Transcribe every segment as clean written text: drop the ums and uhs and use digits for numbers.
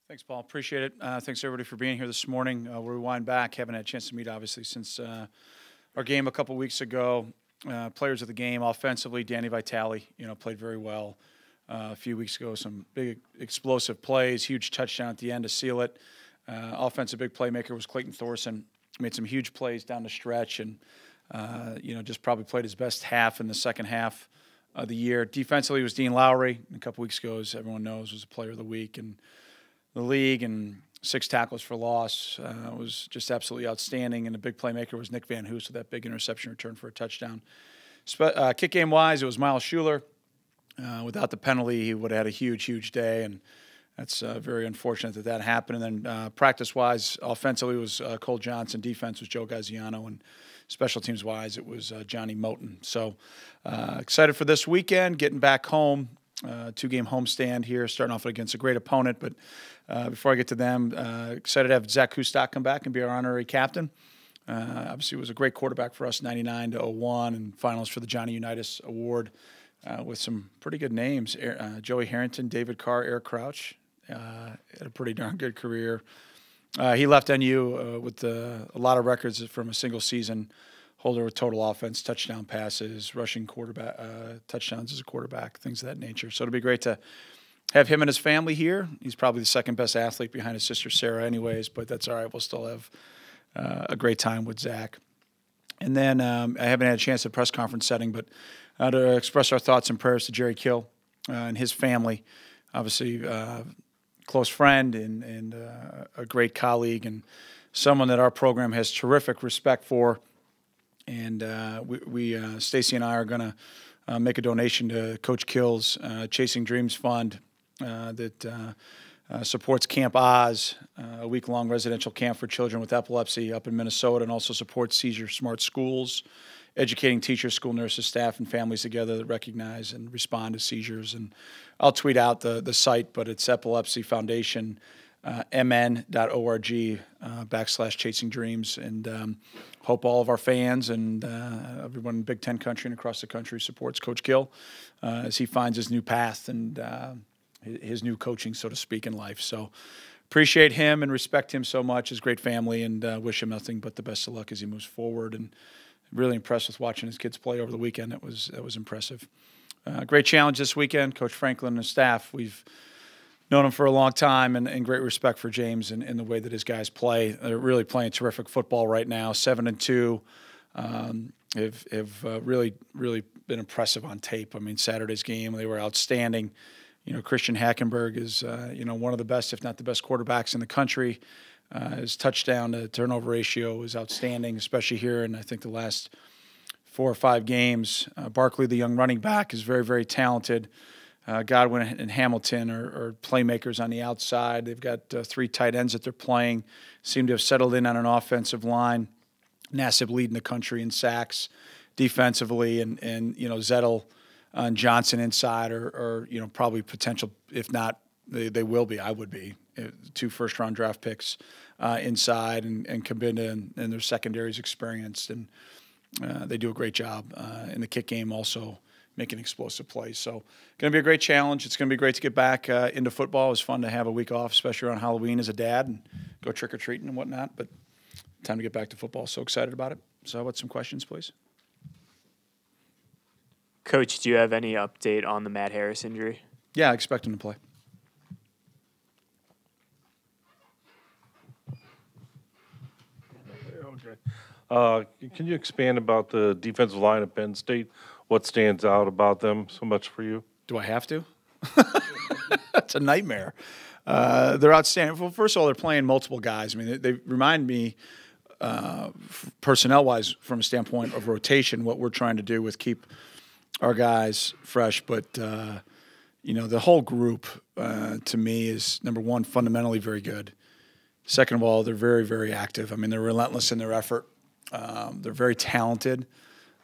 Thanks, Paul. Appreciate it. Thanks, everybody, for being here this morning. We'll rewind back. Haven't had a chance to meet, obviously, since our game a couple weeks ago. Players of the game, offensively, Danny Vitale, played very well. A few weeks ago, some big explosive plays, huge touchdown at the end to seal it. Offensive big playmaker was Clayton Thorson. Made some huge plays down the stretch and, just probably played his best half in the second half of the year. Defensively was Dean Lowry. A couple weeks ago, as everyone knows, was a player of the week in the league, and 6 tackles for loss. Was just absolutely outstanding. And the big playmaker was Nick Van Hoos with that big interception return for a touchdown. Kick game-wise, it was Miles Schuler. Without the penalty, he would have had a huge, huge day, and that's very unfortunate that happened. And then practice-wise, offensively was Cole Johnson. Defense was Joe Gaziano, and special teams-wise, it was Johnny Moten. So excited for this weekend, getting back home. 2-game homestand here, starting off against a great opponent. But before I get to them, excited to have Zach Kustok come back and be our honorary captain. Obviously, it was a great quarterback for us, 99-01, and finals for the Johnny Unitas Award with some pretty good names. Joey Harrington, David Carr, Eric Crouch. Had a pretty darn good career. He left NU with a lot of records from a single season. Holder with total offense, touchdown passes, rushing quarterback touchdowns as a quarterback, things of that nature. So it'll be great to have him and his family here. He's probably the second best athlete behind his sister Sarah anyways, but that's all right. We'll still have a great time with Zach. And then I haven't had a chance at press conference setting, but to express our thoughts and prayers to Jerry Kill and his family. Obviously, close friend and a great colleague and someone that our program has terrific respect for. And Stacy and I are going to make a donation to Coach Kill's Chasing Dreams Fund that supports Camp Oz, a week-long residential camp for children with epilepsy up in Minnesota, and also supports Seizure Smart Schools, educating teachers, school nurses, staff, and families together that recognize and respond to seizures. And I'll tweet out the site, but it's Epilepsy Foundation, mn.org /Chasing Dreams, and hope all of our fans and everyone in Big Ten country and across the country supports Coach Kill as he finds his new path and his new coaching, so to speak, in life. So appreciate him and respect him so much, his great family, and wish him nothing but the best of luck as he moves forward. And really impressed with watching his kids play over the weekend. That was impressive. Great challenge this weekend. Coach Franklin and his staff, we've known him for a long time, and great respect for James and the way that his guys play. They're really playing terrific football right now, 7-2. Have really been impressive on tape. I mean, Saturday's game, they were outstanding. Christian Hackenberg is one of the best, if not the best, quarterbacks in the country. His touchdown to turnover ratio is outstanding, especially here in I think the last 4 or 5 games. Barkley, the young running back, is very, very talented. Godwin and Hamilton are playmakers on the outside. They've got 3 tight ends that they're playing. Seem to have settled in on an offensive line. Nassib leading the country in sacks defensively, and Zettel and Johnson inside are probably potential, if not, they will be, I would be, 2 first-round draft picks inside, and Kabinda and their secondaries experienced, and they do a great job in the kick game also, making explosive plays. So going to be a great challenge. It's going to be great to get back into football. It was fun to have a week off, especially around Halloween as a dad, and go trick-or-treating and whatnot. But time to get back to football. So excited about it. So how about some questions, please? Coach, do you have any update on the Matt Harris injury? Yeah, I expect him to play. Okay. Can you expand about the defensive line at Penn State? What stands out about them so much for you? Do I have to? That's a nightmare. They're outstanding. Well, first of all, they're playing multiple guys. I mean, they remind me, personnel-wise, from a standpoint of rotation, what we're trying to do with keep our guys fresh. But, the whole group, to me, is, number one, fundamentally very good. Second of all, they're very, very active. I mean, they're relentless in their effort. They're very talented.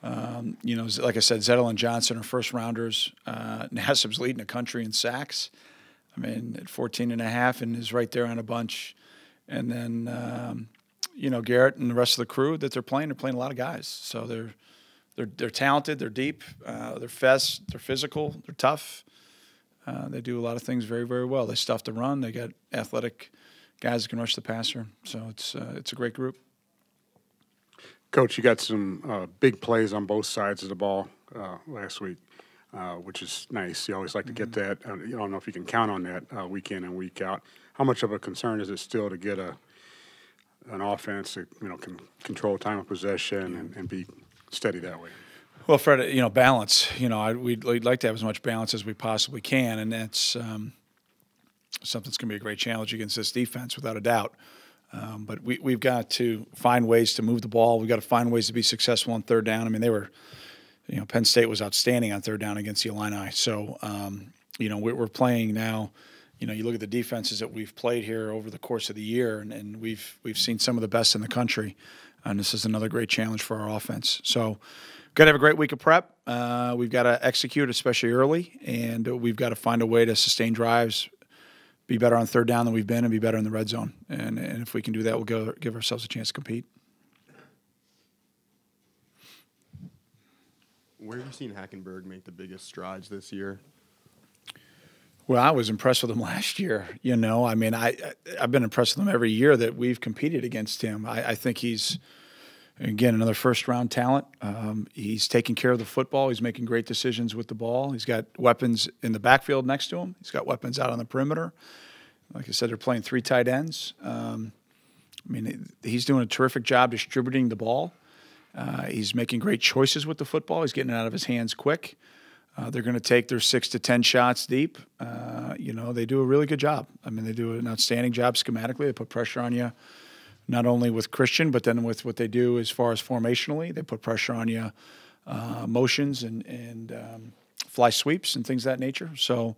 Like I said, Zettel and Johnson are first-rounders. Nassib's leading the country in sacks. I mean, at 14.5, and is right there on a bunch. And then, Garrett and the rest of the crew that they're playing a lot of guys. So they're talented, they're deep, they're physical, they're tough. They do a lot of things very, very well. They stuff the run. They got athletic guys that can rush the passer. So it's a great group. Coach, you got some big plays on both sides of the ball last week, which is nice. You always like to get that. You don't know if you can count on that week in and week out. How much of a concern is it still to get an offense that can control time of possession and be steady that way? Well, Fred, balance. We'd like to have as much balance as we possibly can, and that's something that's going to be a great challenge against this defense, without a doubt. But we've got to find ways to move the ball. We've got to find ways to be successful on third down. I mean, Penn State was outstanding on third down against the Illini. So, we're playing now. You look at the defenses that we've played here over the course of the year, and we've seen some of the best in the country. And this is another great challenge for our offense. So, got to have a great week of prep. We've got to execute, especially early, and we've got to find a way to sustain drives, be better on third down than we've been, and be better in the red zone. And if we can do that, we'll give ourselves a chance to compete. Where have you seen Hackenberg make the biggest strides this year? Well, I was impressed with him last year. I mean, I've been impressed with him every year that we've competed against him. I think he's, again, another first-round talent. He's taking care of the football. He's making great decisions with the ball. He's got weapons in the backfield next to him. He's got weapons out on the perimeter. Like I said, they're playing 3 tight ends. He's doing a terrific job distributing the ball. He's making great choices with the football. He's getting it out of his hands quick. They're going to take their 6 to 10 shots deep. They do a really good job. I mean, they do an outstanding job schematically. They put pressure on you, not only with Christian, but then with what they do as far as formationally. They put pressure on you, motions and fly sweeps and things of that nature. So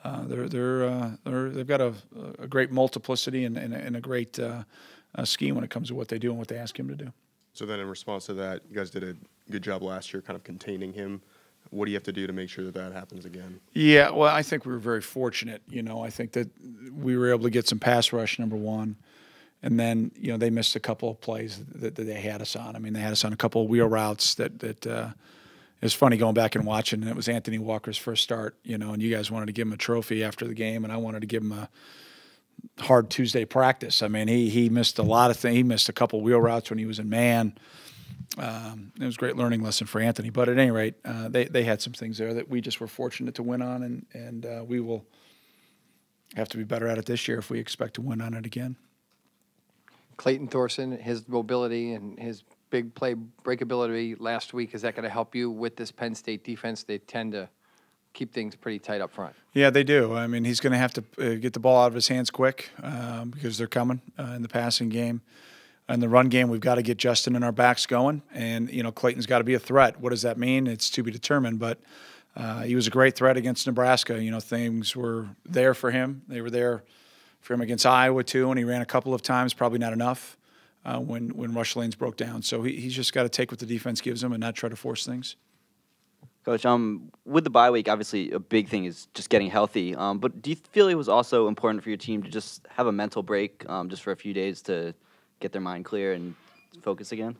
they've got a great multiplicity and a great scheme when it comes to what they do and what they ask him to do. So then in response to that, you guys did a good job last year kind of containing him. What do you have to do to make sure that happens again? Yeah, well, I think we were very fortunate. I think that we were able to get some pass rush, number one. And then, they missed a couple of plays that they had us on. I mean, they had us on a couple of wheel routes that it was funny going back and watching. And it was Anthony Walker's first start, and you guys wanted to give him a trophy after the game, and I wanted to give him a hard Tuesday practice. I mean, he missed a lot of things. He missed a couple of wheel routes when he was in man. It was a great learning lesson for Anthony. But at any rate, they had some things there that we just were fortunate to win on, and we will have to be better at it this year if we expect to win on it again. Clayton Thorson, his mobility and his big play breakability last week, is that going to help you with this Penn State defense? They tend to keep things pretty tight up front. Yeah, they do. I mean, he's going to have to get the ball out of his hands quick because they're coming in the passing game. In the run game, we've got to get Justin and our backs going, and Clayton's got to be a threat. What does that mean? It's to be determined, but he was a great threat against Nebraska. Things were there for him. They were there for him against Iowa too, and he ran a couple of times, probably not enough when rush lanes broke down. So he's just got to take what the defense gives him and not try to force things. Coach, with the bye week, obviously a big thing is just getting healthy. But do you feel it was also important for your team to just have a mental break just for a few days to get their mind clear and focus again?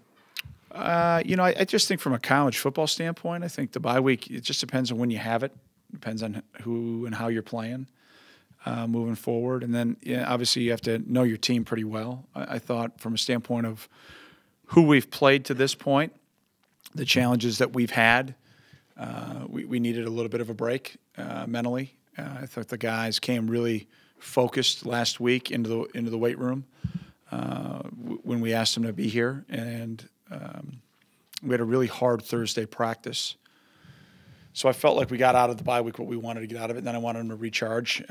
I just think from a college football standpoint, I think the bye week, it just depends on when you have it. Depends on who and how you're playing moving forward. And then, obviously you have to know your team pretty well. I thought from a standpoint of who we've played to this point, the challenges that we've had, we needed a little bit of a break mentally. I thought the guys came really focused last week into the weight room when we asked them to be here, and we had a really hard Thursday practice. So I felt like we got out of the bye week what we wanted to get out of it, and then I wanted them to recharge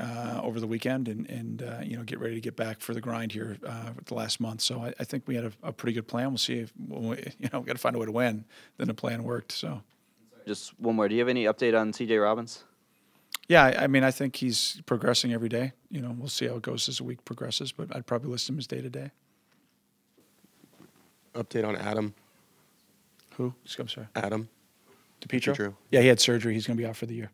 over the weekend and get ready to get back for the grind here the last month. So I think we had a pretty good plan. We'll see if we got to find a way to win. Then the plan worked. So. Just one more. Do you have any update on C.J. Robbins? Yeah, I mean, I think he's progressing every day. We'll see how it goes as the week progresses, but I'd probably list him as day-to-day. Update on Adam. Who? I'm sorry. Adam. DePietro? Yeah, he had surgery. He's going to be out for the year.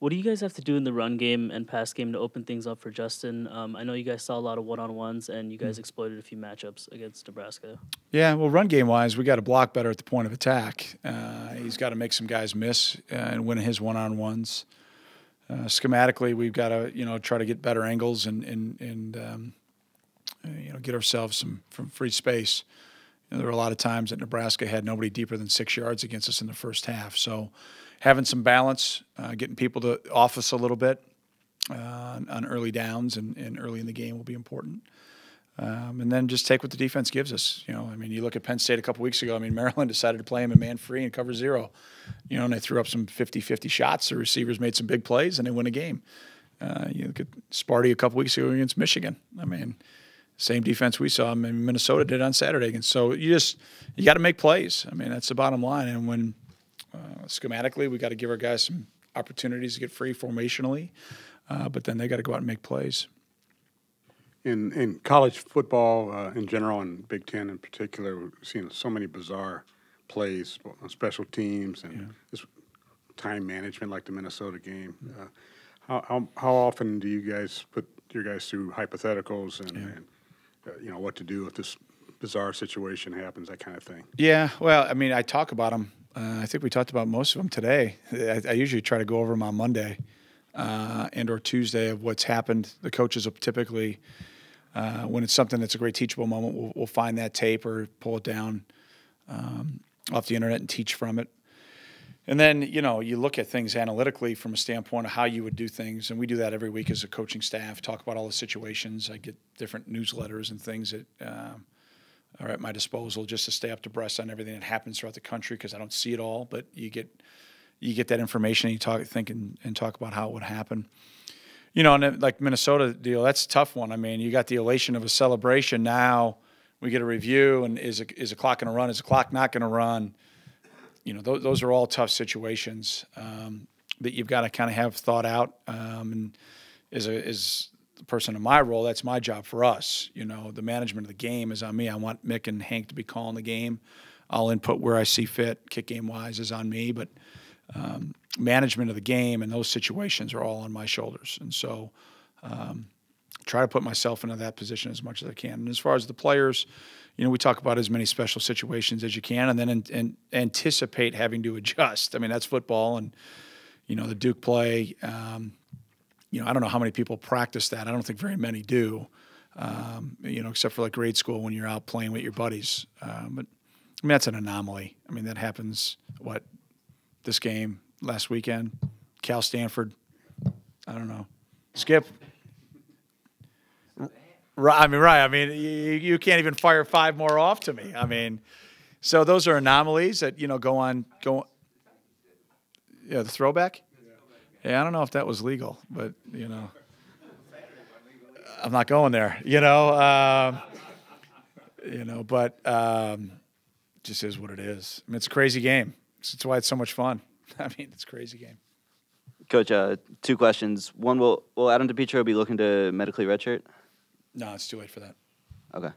What do you guys have to do in the run game and pass game to open things up for Justin? I know you guys saw a lot of one-on-ones, and you guys exploited a few matchups against Nebraska. Yeah, well, run game-wise, we got to block better at the point of attack. He's got to make some guys miss and win his one-on-ones. Schematically, we've got to, try to get better angles and get ourselves some free space. There were a lot of times that Nebraska had nobody deeper than 6 yards against us in the first half. So having some balance, getting people to off us a little bit on early downs and early in the game will be important. And then just take what the defense gives us. You look at Penn State a couple weeks ago. Maryland decided to play him in man-free and cover zero. And they threw up some 50-50 shots. The receivers made some big plays, and they win a game. You look at Sparty a couple weeks ago against Michigan. Same defense we saw Minnesota did on Saturday. And so you got to make plays. That's the bottom line. And when schematically we got to give our guys some opportunities to get free formationally, but then they got to go out and make plays. In college football in general and Big Ten in particular, we've seen so many bizarre plays on special teams and just time management like the Minnesota game. How often do you guys put your guys through hypotheticals and what to do if this bizarre situation happens, that kind of thing? Yeah, well, I talk about them. I think we talked about most of them today. I usually try to go over them on Monday and or Tuesday of what's happened. The coaches will typically, when it's something that's a great teachable moment, we'll find that tape or pull it down off the internet and teach from it. And then, you look at things analytically from a standpoint of how you would do things, and we do that every week as a coaching staff, talk about all the situations. I get different newsletters and things that are at my disposal just to stay up to breast on everything that happens throughout the country because I don't see it all, but you get that information and you think and talk about how it would happen. And like Minnesota deal, that's a tough one. You got the elation of a celebration. Now we get a review, and is a clock going to run? Is the clock not going to run? Those are all tough situations that you've got to kind of have thought out. And as the person in my role, that's my job for us. The management of the game is on me. I want Mick and Hank to be calling the game. I'll input where I see fit. Kick game wise is on me, but management of the game and those situations are all on my shoulders. And so try to put myself into that position as much as I can. And as far as the players, we talk about as many special situations as you can, and then anticipate having to adjust. That's football, and the Duke play. I don't know how many people practice that. I don't think very many do. Except for like grade school when you're out playing with your buddies. But that's an anomaly. That happens. This game last weekend, Cal Stanford. I don't know. Skip. Right. You can't even fire 5 more off to me. So those are anomalies that go on. Yeah, the throwback. Yeah, I don't know if that was legal, but I'm not going there. But just is what it is. It's a crazy game. It's why it's so much fun. It's a crazy game. Coach, 2 questions. One, will Adam DiPietro be looking to medically redshirt? No, it's too late for that. Okay.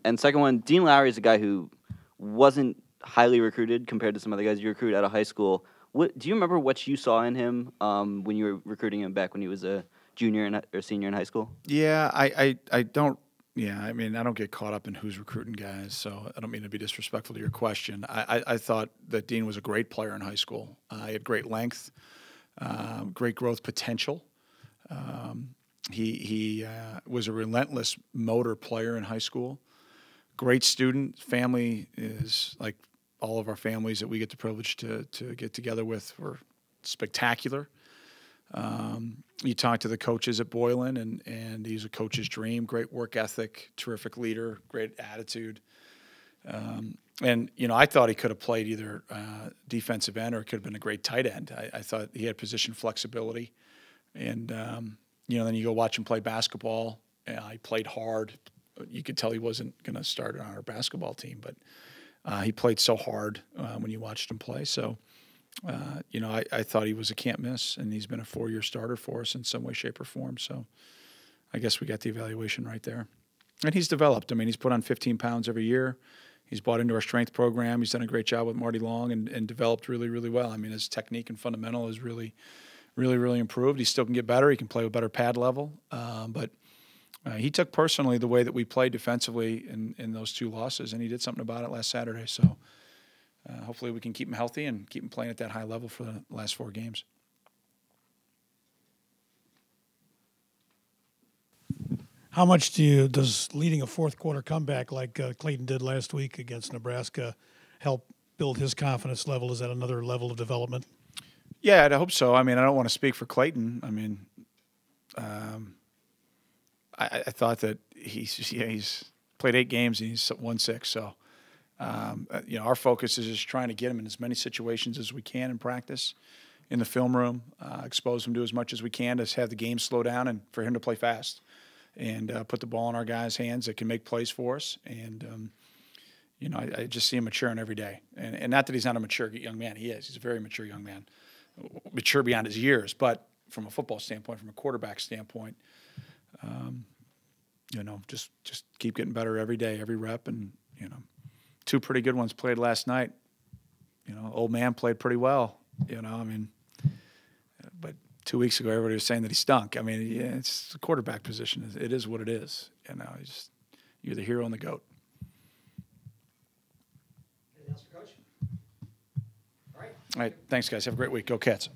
And second one, Dean Lowry is a guy who wasn't highly recruited compared to some other guys you recruit out of high school. Do you remember what you saw in him when you were recruiting him back when he was a junior or senior in high school? Yeah, I don't. Yeah, I don't get caught up in who's recruiting guys, so I don't mean to be disrespectful to your question. I thought that Dean was a great player in high school. He had great length, great growth potential. He was a relentless motor player in high school. Great student. Family is like all of our families that we get the privilege to get together with were spectacular. You talk to the coaches at Boylan, and he's a coach's dream. Great work ethic, terrific leader, great attitude. And I thought he could have played either defensive end or it could have been a great tight end. I thought he had position flexibility. And, then you go watch him play basketball. He played hard. You could tell he wasn't going to start on our basketball team, but he played so hard when you watched him play. So, I thought he was a can't miss, and he's been a 4-year starter for us in some way, shape, or form. So I guess we got the evaluation right there. And he's developed. He's put on 15 pounds every year. He's bought into our strength program. He's done a great job with Marty Long and developed really, really well. His technique and fundamental is really, really, really improved. He still can get better. He can play with better pad level. But he took personally the way that we played defensively in those 2 losses, and he did something about it last Saturday. So hopefully we can keep him healthy and keep him playing at that high level for the last 4 games. How much does leading a fourth quarter comeback like Clayton did last week against Nebraska help build his confidence level? Is that another level of development? Yeah, I hope so. I mean, I don't want to speak for Clayton. I mean, I thought that he's played 8 games and he's won 6. So, our focus is just trying to get him in as many situations as we can in practice, in the film room, expose him to as much as we can to have the game slow down and for him to play fast and put the ball in our guys' hands that can make plays for us. And, I just see him maturing every day. And not that he's not a mature young man. He is. He's a very mature young man, mature beyond his years. But from a football standpoint, from a quarterback standpoint, just keep getting better every day, every rep. And, 2 pretty good ones played last night. Old man played pretty well, but 2 weeks ago, everybody was saying that he stunk. I mean, yeah, it's the quarterback position. It is what it is. You're the hero and the GOAT. Anything else for Coach? All right. Thanks, guys. Have a great week. Go Cats.